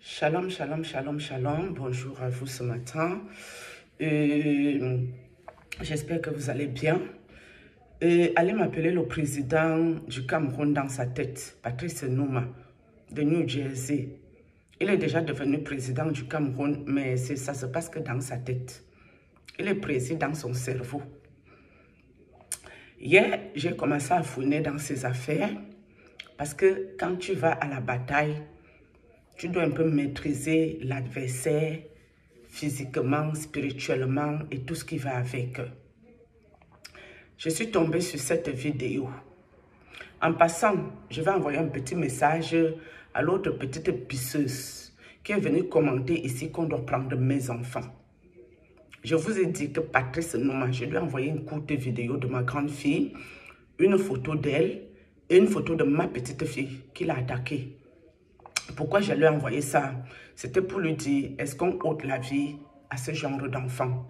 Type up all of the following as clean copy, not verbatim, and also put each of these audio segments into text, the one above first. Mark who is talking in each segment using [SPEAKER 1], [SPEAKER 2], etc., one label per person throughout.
[SPEAKER 1] Shalom, shalom, shalom, shalom. Bonjour à vous ce matin. J'espère que vous allez bien. Allez m'appeler le président du Cameroun dans sa tête, Patrice Numa, de New Jersey. Il est déjà devenu président du Cameroun, mais ça se passe que dans sa tête. Il est président dans son cerveau. Hier, j'ai commencé à fouiner dans ses affaires parce que quand tu vas à la bataille, tu dois un peu maîtriser l'adversaire physiquement, spirituellement et tout ce qui va avec. Je suis tombée sur cette vidéo. En passant, je vais envoyer un petit message à l'autre petite pisseuse qui est venue commenter ici qu'on doit prendre mes enfants. Je vous ai dit que Patrice Numa, je lui ai envoyé une courte vidéo de ma grande fille, une photo d'elle et une photo de ma petite fille qui l'a attaquée. Pourquoi je lui ai envoyé ça? C'était pour lui dire, est-ce qu'on ôte la vie à ce genre d'enfant?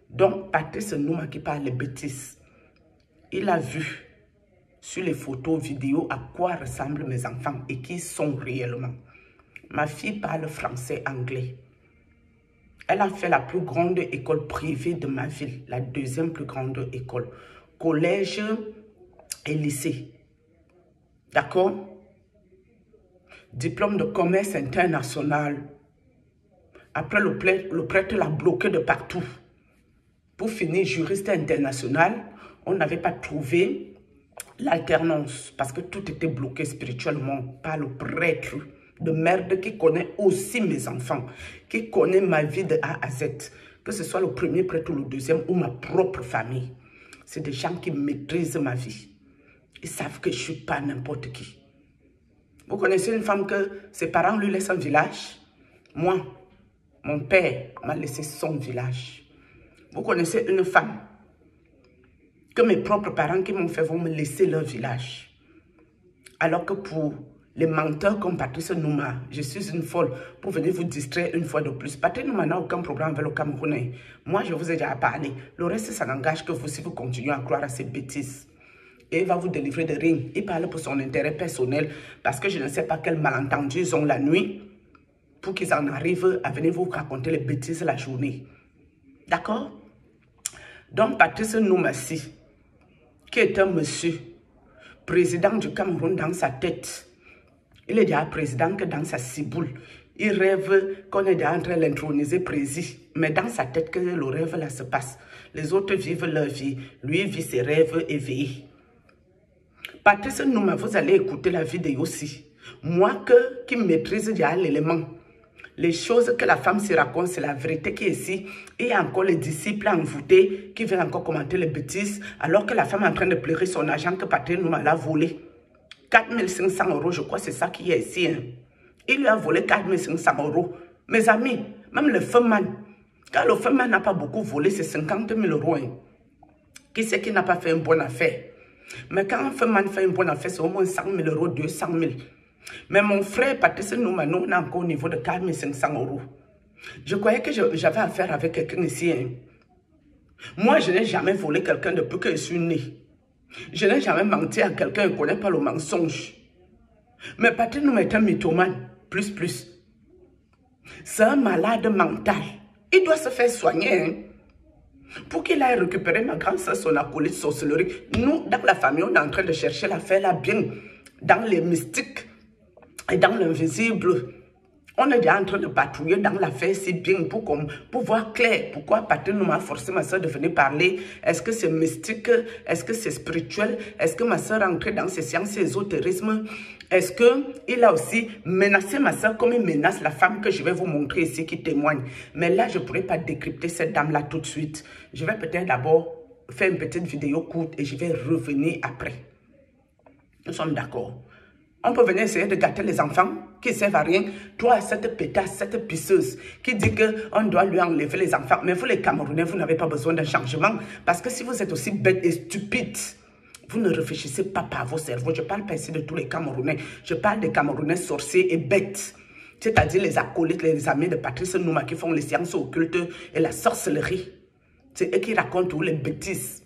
[SPEAKER 1] Donc, Patrice Numa qui parle de bêtises, il a vu sur les photos, vidéos, à quoi ressemblent mes enfants et qui sont réellement. Ma fille parle français, anglais. Elle a fait la plus grande école privée de ma ville, la deuxième plus grande école. Collège et lycée. D'accord? Diplôme de commerce international. Après, le prêtre l'a bloqué de partout. Pour finir, juriste international, on n'avait pas trouvé l'alternance parce que tout était bloqué spirituellement par le prêtre de merde qui connaît aussi mes enfants, qui connaît ma vie de A à Z, que ce soit le premier prêtre ou le deuxième ou ma propre famille. C'est des gens qui maîtrisent ma vie. Ils savent que je ne suis pas n'importe qui. Vous connaissez une femme que ses parents lui laissent un village? Moi, mon père m'a laissé son village. Vous connaissez une femme que mes propres parents qui m'ont fait vont me laisser leur village. Alors que pour les menteurs comme Patrice Numa, je suis une folle pour venir vous distraire une fois de plus. Patrice Numa n'a aucun problème avec le Camerounais. Moi, je vous ai déjà parlé. Le reste, ça n'engage que vous si vous continuez à croire à ces bêtises. Et il va vous délivrer de rien. Il parle pour son intérêt personnel parce que je ne sais pas quel malentendu ils ont la nuit pour qu'ils en arrivent à venir vous raconter les bêtises la journée. D'accord? Donc, Patrice Noumassi, qui est un monsieur, président du Cameroun dans sa tête, il est déjà président que dans sa ciboule. Il rêve qu'on est déjà en train de l'introniser président. Mais dans sa tête que le rêve là se passe. Les autres vivent leur vie. Lui vit ses rêves éveillés. Patrice Numa, vous allez écouter la vidéo aussi. Moi qui maîtrise déjà l'élément. Les choses que la femme se raconte, c'est la vérité qui est ici. Et il y a encore les disciples envoûtés qui viennent encore commenter les bêtises. Alors que la femme est en train de pleurer son argent que Patrice Numa l'a volé. 4 500 €, je crois, c'est ça qui est ici. Hein. Il lui a volé 4 500 €. Mes amis, même le feuman, quand le feuman n'a pas beaucoup volé, c'est 50 000 €. Hein. Qui c'est qui n'a pas fait une bonne affaire? Mais quand un feuman fait une bonne affaire, c'est au moins 100 000 €, 200 000. Mais mon frère Patrice Numa, nous, on est encore au niveau de 4 500 €. Je croyais que j'avais affaire avec quelqu'un ici. Hein. Moi, je n'ai jamais volé quelqu'un depuis que je suis né. Je n'ai jamais menti à quelqu'un, je ne connais pas le mensonge. Mais Patrice Numa est un mythomane, plus. C'est un malade mental. Il doit se faire soigner. Hein. Pour qu'il aille récupérer ma grande soeur, son acolyte sorcellerie. Nous, dans la famille, on est en train de chercher l'affaire là bien. Dans les mystiques et dans l'invisible. On est déjà en train de patrouiller dans l'affaire si bien pour voir clair. Pourquoi Patrice Numa a forcé ma soeur de venir parler? Est-ce que c'est mystique? Est-ce que c'est spirituel? Est-ce que ma soeur est entrée dans ces sciences et ésotérisme? Est-ce qu'il a aussi menacé ma soeur comme il menace la femme que je vais vous montrer ici qui témoigne? Mais là, je ne pourrais pas décrypter cette dame-là tout de suite. Je vais peut-être d'abord faire une petite vidéo courte et je vais revenir après. Nous sommes d'accord. On peut venir essayer de gâter les enfants qui ne servent à rien. Toi, cette pétasse, cette pisseuse qui dit qu'on doit lui enlever les enfants. Mais vous les Camerounais, vous n'avez pas besoin d'un changement. Parce que si vous êtes aussi bête et stupide, vous ne réfléchissez pas par vos cerveaux. Je ne parle pas ici de tous les Camerounais. Je parle des Camerounais sorciers et bêtes. C'est-à-dire les acolytes, les amis de Patrice Numa qui font les sciences occultes et la sorcellerie. C'est eux qui racontent toutes les bêtises.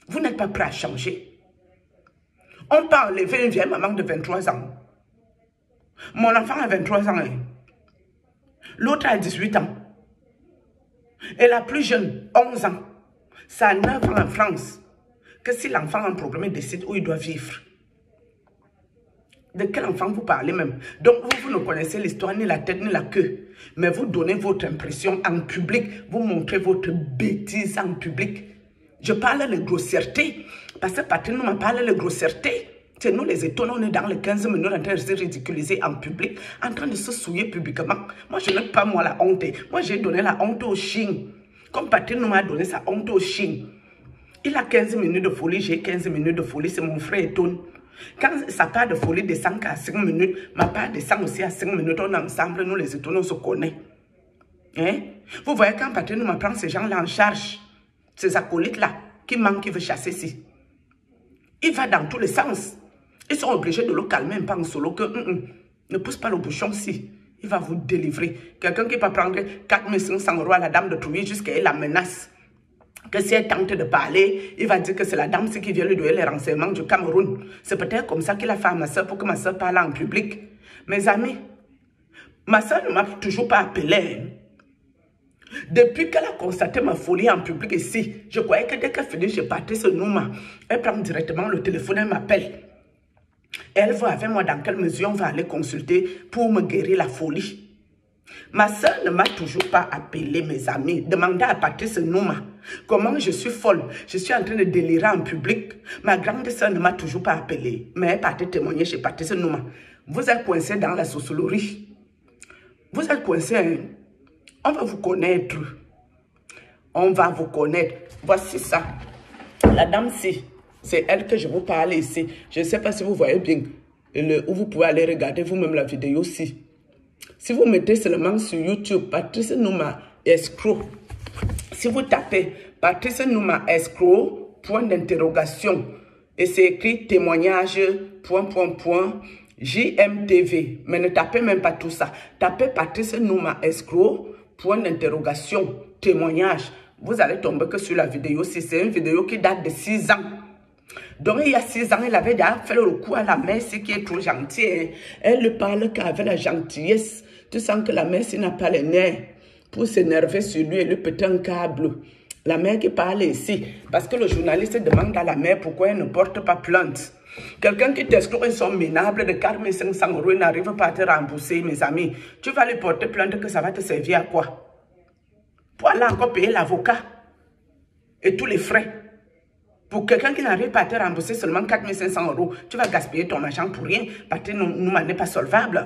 [SPEAKER 1] Vous n'êtes pas prêts à changer. On peut enlever une vieille maman de 23 ans. Mon enfant a 23 ans. Hein. L'autre a 18 ans. Et la plus jeune, 11 ans. Ça a 9 ans en France. Que si l'enfant a un problème, il décide où il doit vivre. De quel enfant vous parlez même? Donc vous ne connaissez l'histoire, ni la tête, ni la queue. Mais vous donnez votre impression en public. Vous montrez votre bêtise en public. Je parle de grossièreté. Parce que Patrick nous m'a parlé de grossièreté. C'est nous les étonnants, on est dans les 15 minutes en train de se ridiculiser en public, en train de se souiller publiquement. Moi, je n'ai pas moi la honte. Moi, j'ai donné la honte aux Chines. Comme Patrick nous m'a donné sa honte aux Chines. Il a 15 minutes de folie, j'ai 15 minutes de folie, c'est mon frère étonne. Quand sa part de folie descend à 5 minutes, ma part descend aussi à 5 minutes, on est ensemble, nous les étonnants, on se connaît. Hein? Vous voyez, quand Patrick nous prend ces gens-là en charge, ces acolytes-là, qui manquent, qui veut chasser ici. Il va dans tous les sens. Ils sont obligés de le calmer un peu en solo, que ne pousse pas le bouchon si. Il va vous délivrer. Quelqu'un qui va prendre 4500 € à la dame de Trouille jusqu'à elle la menace. Que si elle tente de parler, il va dire que c'est la dame qui vient lui donner les renseignements du Cameroun. C'est peut-être comme ça qu'il a fait à ma soeur pour que ma soeur parle en public. Mes amis, ma soeur ne m'a toujours pas appelé. Depuis qu'elle a constaté ma folie en public ici, je croyais que dès qu'elle finit, je partais ce Nouma. Elle prend directement le téléphone, elle m'appelle. Elle voit avec moi dans quelle mesure on va aller consulter pour me guérir la folie. Ma soeur ne m'a toujours pas appelé, mes amis. Demandez à Patrice Nouma comment je suis folle. Je suis en train de délirer en public. Ma grande soeur ne m'a toujours pas appelé. Mais elle partait témoigner chez Patrice Nouma. Vous êtes coincé dans la sorcellerie. Vous êtes coincé. Hein? On va vous connaître. On va vous connaître. Voici ça. La dame-ci. C'est elle que je vous parle ici. Je ne sais pas si vous voyez bien. Où vous pouvez aller regarder vous-même la vidéo aussi. Si vous mettez seulement sur YouTube, Patrice Nouma escroc. Si vous tapez Patrice Nouma escroc, point d'interrogation. Et c'est écrit témoignage, JMTV. Mais ne tapez même pas tout ça. Tapez Patrice Nouma escroc, point d'interrogation, témoignage. Vous allez tomber que sur la vidéo. Si c'est une vidéo qui date de 6 ans. Donc, il y a 6 ans, elle avait déjà fait le coup à la mère, ce qui est trop gentil. Elle ne parle qu'avec la gentillesse. Tu sens que la mère, s'il n'a pas les nerfs pour s'énerver sur lui et lui péter un câble. La mère qui parle ici. Parce que le journaliste demande à la mère pourquoi elle ne porte pas plainte. Quelqu'un qui t'escroque une somme minable de 4500 € n'arrive pas à te rembourser, mes amis. Tu vas lui porter plainte que ça va te servir à quoi? Pour aller encore payer l'avocat et tous les frais. Pour quelqu'un qui n'arrive pas à te rembourser seulement 4500 €, tu vas gaspiller ton argent pour rien parce que nous n'est pas solvable.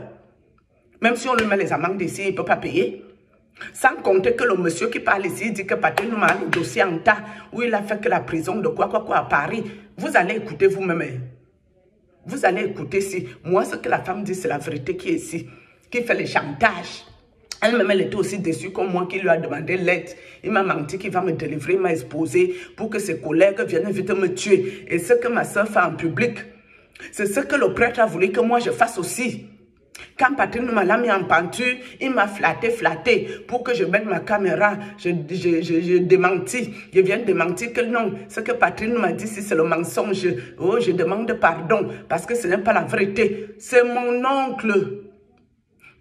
[SPEAKER 1] Même si on lui met les amendes ici, il ne peut pas payer. Sans compter que le monsieur qui parle ici dit que Patrick nous a le dossier en tas où il a fait que la prison de quoi à Paris. Vous allez écouter vous-même. Vous allez écouter si. Moi, ce que la femme dit, c'est la vérité qui est ici, qui fait le chantage. Elle-même, elle était aussi déçue comme moi qui lui a demandé l'aide. Il m'a menti qu'il va me délivrer, il m'a exposé pour que ses collègues viennent vite me tuer. Et ce que ma soeur fait en public, c'est ce que le prêtre a voulu que moi je fasse aussi. Quand Patrick m'a mis en peinture, il m'a flatté pour que je mette ma caméra. Je démentis. Je viens de démentir que non. Ce que Patrick m'a dit, si c'est le mensonge, oh, je demande pardon parce que ce n'est pas la vérité. C'est mon oncle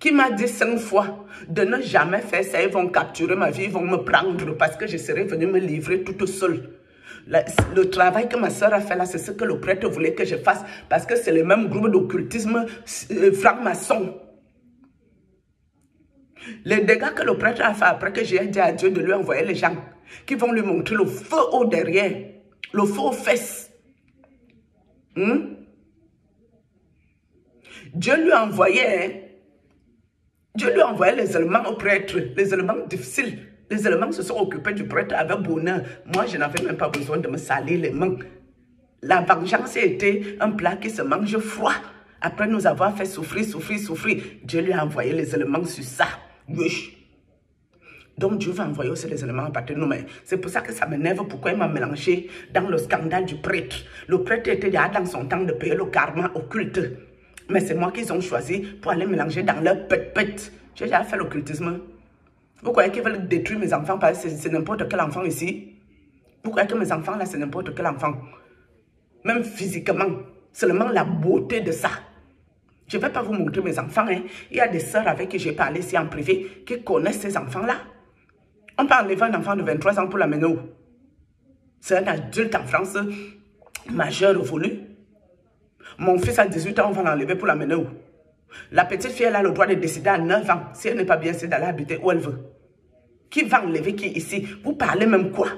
[SPEAKER 1] qui m'a dit 5 fois de ne jamais faire ça. Ils vont capturer ma vie, ils vont me prendre parce que je serais venue me livrer toute seule. Le travail que ma soeur a fait là, c'est ce que le prêtre voulait que je fasse parce que c'est le même groupe d'occultisme franc-maçon. Les dégâts que le prêtre a fait après que j'ai dit à Dieu de lui envoyer les gens qui vont lui montrer le feu au derrière, le feu aux fesses. Dieu lui a envoyé... Dieu lui a envoyé les éléments au prêtre, les éléments difficiles. Les éléments se sont occupés du prêtre avec bonheur. Moi, je n'avais même pas besoin de me salir les mains. La vengeance a été un plat qui se mange froid. Après nous avoir fait souffrir. Dieu lui a envoyé les éléments sur ça. Oui. Donc Dieu va envoyer aussi les éléments à partir de nous. C'est pour ça que ça m'énerve pourquoi il m'a mélangé dans le scandale du prêtre. Le prêtre était déjà dans son temps de payer le karma occulte. Mais c'est moi qu'ils ont choisi pour aller mélanger dans leur pète. J'ai déjà fait l'occultisme. Vous croyez qu'ils veulent détruire mes enfants parce que c'est n'importe quel enfant ici? Vous croyez que mes enfants là, c'est n'importe quel enfant? Même physiquement, seulement la beauté de ça. Je ne vais pas vous montrer mes enfants. Hein. Il y a des sœurs avec qui j'ai parlé ici en privé qui connaissent ces enfants-là. On peut enlever un enfant de 23 ans pour l'amener où? C'est un adulte en France, majeur voulu. Mon fils a 18 ans, on va l'enlever pour l'amener où? La petite fille, elle a le droit de décider à 9 ans, si elle n'est pas bien, c'est d'aller habiter où elle veut. Qui va enlever qui ici? Vous parlez même quoi?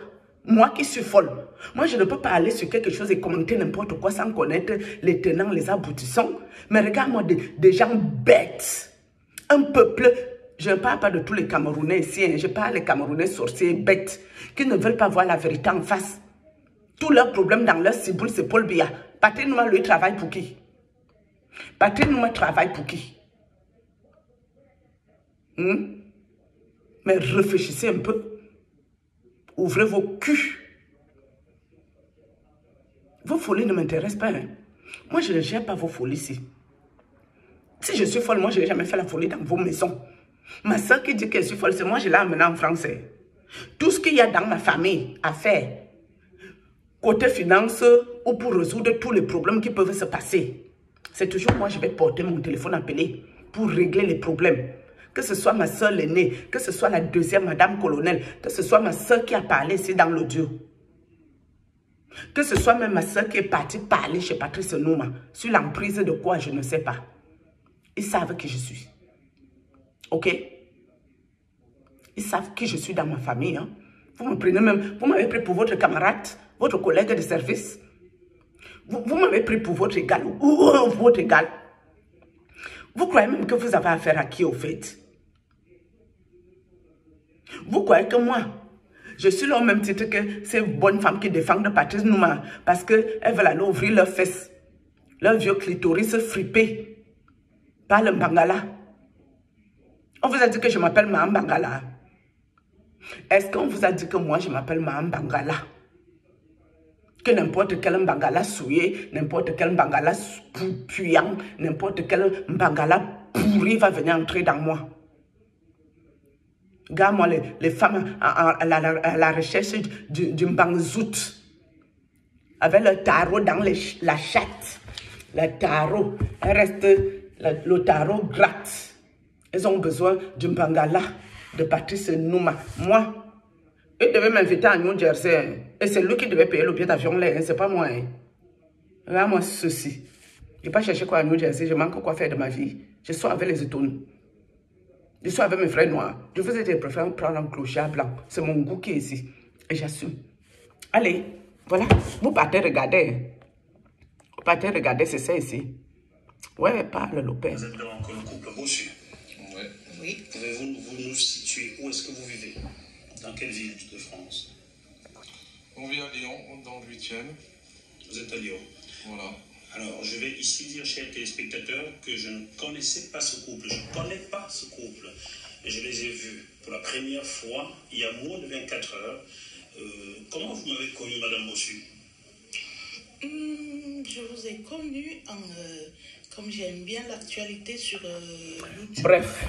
[SPEAKER 1] Moi qui suis folle. Moi, je ne peux pas aller sur quelque chose et commenter n'importe quoi sans connaître les tenants, les aboutissants. Mais regarde-moi des gens bêtes. Un peuple, je ne parle pas de tous les Camerounais ici, hein, je parle des Camerounais sorciers bêtes qui ne veulent pas voir la vérité en face. Tous leurs problèmes dans leur ciboule, c'est Paul Biya. Patrick Nouma, lui, travaille pour qui? Patrick Nouma travaille pour qui? Mais réfléchissez un peu. Ouvrez vos culs. Vos folies ne m'intéressent pas. Hein. Moi, je ne gère pas vos folies ici. Si je suis folle, moi, je n'ai jamais fait la folie dans vos maisons. Ma soeur qui dit qu'elle est folle, c'est moi, je l'ai amenée en français. Tout ce qu'il y a dans ma famille à faire, côté finance ou pour résoudre tous les problèmes qui peuvent se passer, c'est toujours moi, je vais porter mon téléphone appelé pour régler les problèmes. Que ce soit ma soeur l'aînée, que ce soit la deuxième madame colonel, que ce soit ma soeur qui a parlé ici dans l'audio. Que ce soit même ma soeur qui est partie parler chez Patrice Nouma, sur l'emprise de quoi, je ne sais pas. Ils savent qui je suis. Ok? Ils savent qui je suis dans ma famille. Hein? Vous me prenez même, vous m'avez pris pour votre camarade, votre collègue de service. Vous m'avez pris pour votre égal ou votre égal. Vous croyez même que vous avez affaire à qui au fait? Vous croyez que moi, je suis là au même titre que ces bonnes femmes qui défendent Patrice Nouma parce qu'elles veulent aller ouvrir leurs fesses, leur vieux clitoris fripé par le Mbangala. On vous a dit que je m'appelle Maham Bangala. Est-ce qu'on vous a dit que moi je m'appelle Maham Bangala? Que n'importe quel Mbangala souillé, n'importe quel Mbangala puyant, n'importe quel Mbangala pourri va venir entrer dans moi. Regarde-moi les femmes à la recherche du Mbangzout. Avec le tarot dans la chatte. Le tarot. Elle reste, le tarot gratte. Elles ont besoin du Mbangala de Patrice Nouma. Moi, il devait m'inviter à New Jersey. Hein. Et c'est lui qui devait payer le billet d'avion là. Hein. C'est pas moi. Hein. Regarde-moi ceci. Je n'ai pas cherché quoi à New Jersey. Je manque quoi faire de ma vie. Je suis avec les étonnes. Je suis avec mes frères noirs. Je vous ai dit, je préfère prendre un clochard blanc. C'est mon goût qui est ici. Et j'assume. Allez, voilà. Vous partez regarder. Vous partez regarder, c'est ça ici. Ouais, parle Lopez.
[SPEAKER 2] Vous êtes donc le couple Bossu. Ouais. Oui. Pouvez-vous nous situer? Où est-ce que vous vivez? Dans quelle ville de France?
[SPEAKER 3] On vit à Lyon, dans le 8e.
[SPEAKER 2] Vous êtes à Lyon.
[SPEAKER 3] Voilà.
[SPEAKER 2] Alors, je vais ici dire, chers téléspectateurs, que je ne connaissais pas ce couple. Je ne connais pas ce couple. Et je les ai vus pour la première fois, il y a moins de 24 heures. Comment vous m'avez connu, Madame Bossu?
[SPEAKER 4] Je vous ai connu comme j'aime bien l'actualité sur YouTube.
[SPEAKER 1] Bref,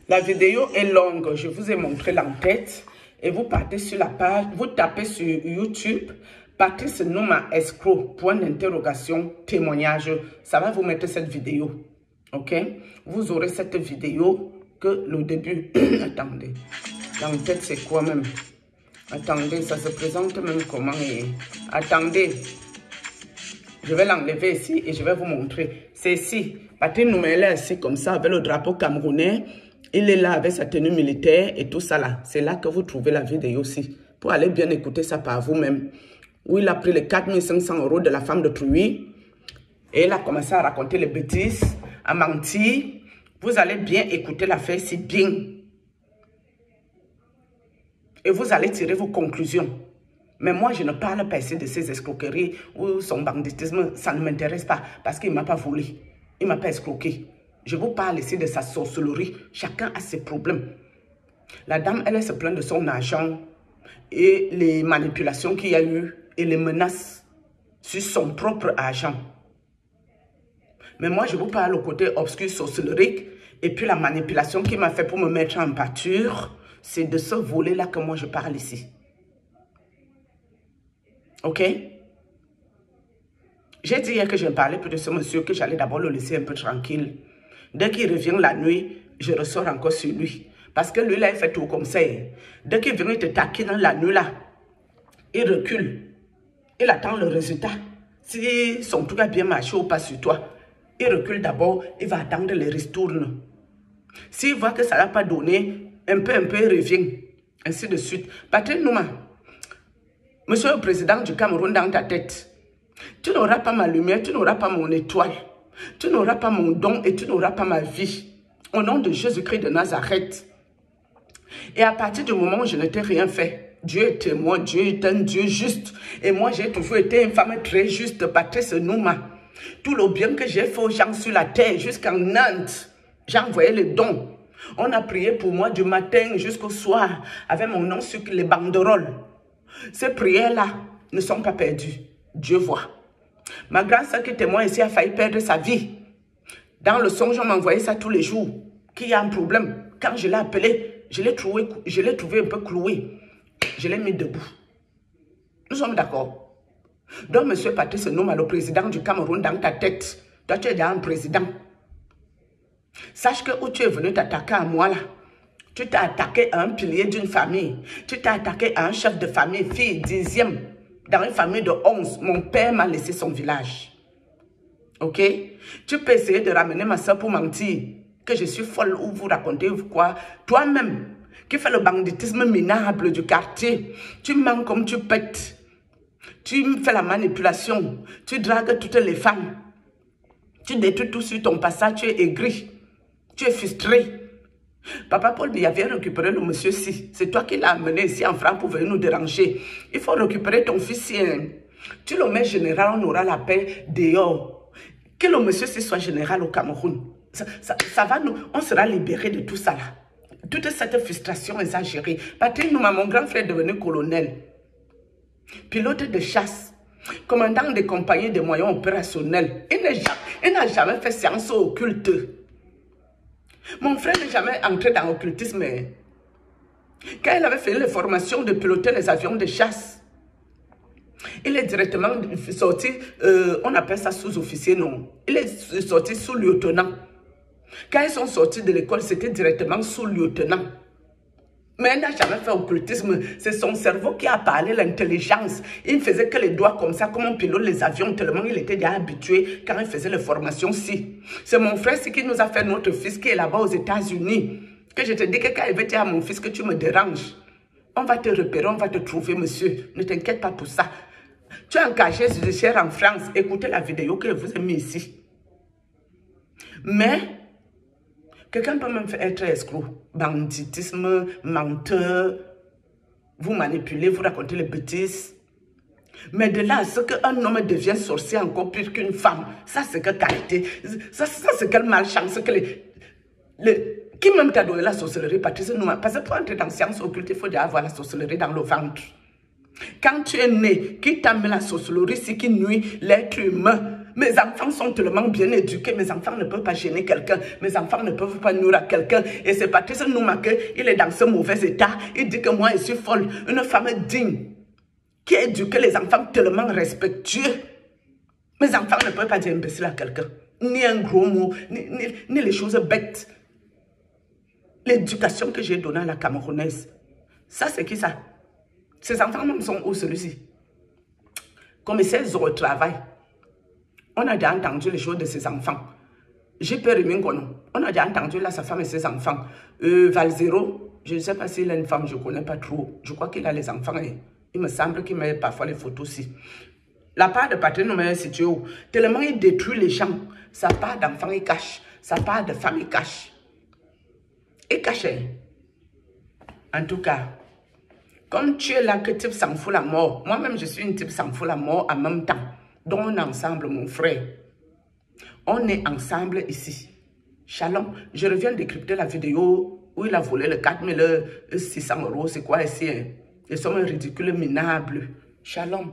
[SPEAKER 1] la vidéo est longue. Je vous ai montré l'entête. Et vous partez sur la page, vous tapez sur YouTube, Patrice Nouma escroc, point d'interrogation, témoignage. Ça va vous mettre cette vidéo. Ok? Vous aurez cette vidéo que le début. Attendez. L'entête, c'est quoi même? Attendez, ça se présente même comment? Attendez. Je vais l'enlever ici et je vais vous montrer. C'est ici. Patrice Nouma est ici comme ça avec le drapeau camerounais. Il est là avec sa tenue militaire et tout ça là. C'est là que vous trouvez la vidéo aussi. Pour aller bien écouter ça par vous-même. Où il a pris les 4500 € de la femme de Trouy. Et il a commencé à raconter les bêtises, à mentir. Vous allez bien écouter l'affaire si bien. Et vous allez tirer vos conclusions. Mais moi, je ne parle pas ici de ces escroqueries ou son banditisme. Ça ne m'intéresse pas parce qu'il ne m'a pas volé. Il ne m'a pas escroqué. Je vous parle ici de sa sorcellerie. Chacun a ses problèmes. La dame, elle se plaint de son argent et les manipulations qu'il y a eu et les menaces sur son propre argent. Mais moi, je vous parle au côté obscur sorcellerique et puis la manipulation qu'il m'a fait pour me mettre en pâture. C'est de ce volet-là que moi, je parle ici. Ok? J'ai dit hier que je parlais plus de ce monsieur, que j'allais d'abord le laisser un peu tranquille. Dès qu'il revient la nuit, je ressors encore sur lui. Parce que lui, là, il fait tout comme ça. Dès qu'il vient, il te taquine la nuit, là, il recule. Il attend le résultat. Si son truc a bien marché ou pas sur toi, il recule d'abord, il va attendre les ristournes. S'il voit que ça n'a pas donné, un peu, il revient. Ainsi de suite. Patrick Nouma, monsieur le président du Cameroun dans ta tête, tu n'auras pas ma lumière, tu n'auras pas mon étoile, tu n'auras pas mon don et tu n'auras pas ma vie. Au nom de Jésus-Christ de Nazareth. Et à partir du moment où je ne t'ai rien fait, Dieu est témoin, Dieu est un Dieu juste. Et moi, j'ai toujours été une femme très juste, Patrice Nouma. Tout le bien que j'ai fait aux gens sur la terre, jusqu'en Nantes, j'ai envoyé les dons. On a prié pour moi du matin jusqu'au soir, avec mon nom sur les banderoles. Ces prières-là ne sont pas perdues. Dieu voit. Ma grande soeur qui témoigne ici a failli perdre sa vie. Dans le songe, on m'envoyait ça tous les jours. Qu'il y a un problème. Quand je l'ai appelé, je l'ai trouvé un peu cloué. Je l'ai mis debout. Nous sommes d'accord. Donc, monsieur Patrice Nouma, le président du Cameroun, dans ta tête, toi, tu es déjà un président. Sache que où tu es venu t'attaquer à moi, là, tu t'es attaqué à un pilier d'une famille. Tu t'es attaqué à un chef de famille, fille 10e. Dans une famille de 11, mon père m'a laissé son village. Ok? Tu peux essayer de ramener ma soeur pour mentir que je suis folle ou vous racontez quoi. Toi-même, qui fais le banditisme minable du quartier, tu mens comme tu pètes. Tu fais la manipulation. Tu dragues toutes les femmes. Tu détruis tout sur ton passage. Tu es aigri. Tu es frustré. Papa Paul Biya vient récupérer le monsieur-ci. C'est toi qui l'as amené ici en France pour venir nous déranger. Il faut récupérer ton fils. Tu le mets général, on aura la paix dehors. Que le monsieur-ci soit général au Cameroun. Ça va nous, on sera libéré de tout ça là. Toute cette frustration exagérée. Patrick Nouma, mon grand frère est devenu colonel. Pilote de chasse. Commandant des compagnies de moyens opérationnels. Il n'a jamais fait séance occulte. Mon frère n'est jamais entré dans l'occultisme. Quand il avait fait les formations de piloter les avions de chasse, il est directement sorti, on appelle ça sous-officier, non. Il est sorti sous-lieutenant. Quand ils sont sortis de l'école, c'était directement sous-lieutenant. Mais il n'a jamais fait occultisme. C'est son cerveau qui a parlé, l'intelligence. Il ne faisait que les doigts comme ça, comme on pilote les avions, tellement il était déjà habitué quand il faisait les formations-ci. C'est mon frère qui nous a fait notre fils qui est là-bas aux États-Unis. Que je te dis que quand il veut dire à mon fils que tu me déranges, on va te repérer, on va te trouver, monsieur. Ne t'inquiète pas pour ça. Tu es engagé judiciaire en France. Écoutez la vidéo que je vous ai mise ici. Mais quelqu'un peut même être escroc, banditisme, menteur, vous manipulez, vous racontez les bêtises. Mais de là à ce qu'un homme devient sorcier encore pire qu'une femme, ça c'est que qualité, ça c'est quelle malchance. Qui même t'a donné la sorcellerie, Patrice Nouma? Parce que pour entrer dans la science occulte, il faut déjà avoir la sorcellerie dans le ventre. Quand tu es né, qui t'a mis la sorcellerie, c'est qui nuit l'être humain. Mes enfants sont tellement bien éduqués, mes enfants ne peuvent pas gêner quelqu'un, mes enfants ne peuvent pas nuire à quelqu'un. Et c'est Patrice Nouma il est dans ce mauvais état. Il dit que moi, je suis folle, une femme digne, qui a éduqué les enfants tellement respectueux. Mes enfants ne peuvent pas dire imbécile à quelqu'un, ni un gros mot, ni les choses bêtes. L'éducation que j'ai donnée à la Camerounaise, ça c'est qui ça? Ces enfants même sont où celui-ci? Commissaire au travail. On a déjà entendu les choses de ses enfants. J.P. Rimingono, on a déjà entendu là sa femme et ses enfants. Valzero, je ne sais pas s'il a une femme, je ne connais pas trop. Je crois qu'il a les enfants. Et il me semble qu'il met parfois les photos aussi. La part de Patrick Nouma est située où? Tellement il détruit les gens. Sa part d'enfant, il cache. Sa part de femme, il cache. Il cache. En tout cas, comme tu es là que type s'en fout la mort, moi-même je suis une type s'en fout la mort en même temps. Donc on est ensemble, mon frère. On est ensemble ici. Shalom. Je reviens décrypter la vidéo où il a volé le 4600 €. C'est quoi ici? Hein? Les sommes ridicules, minables. Shalom.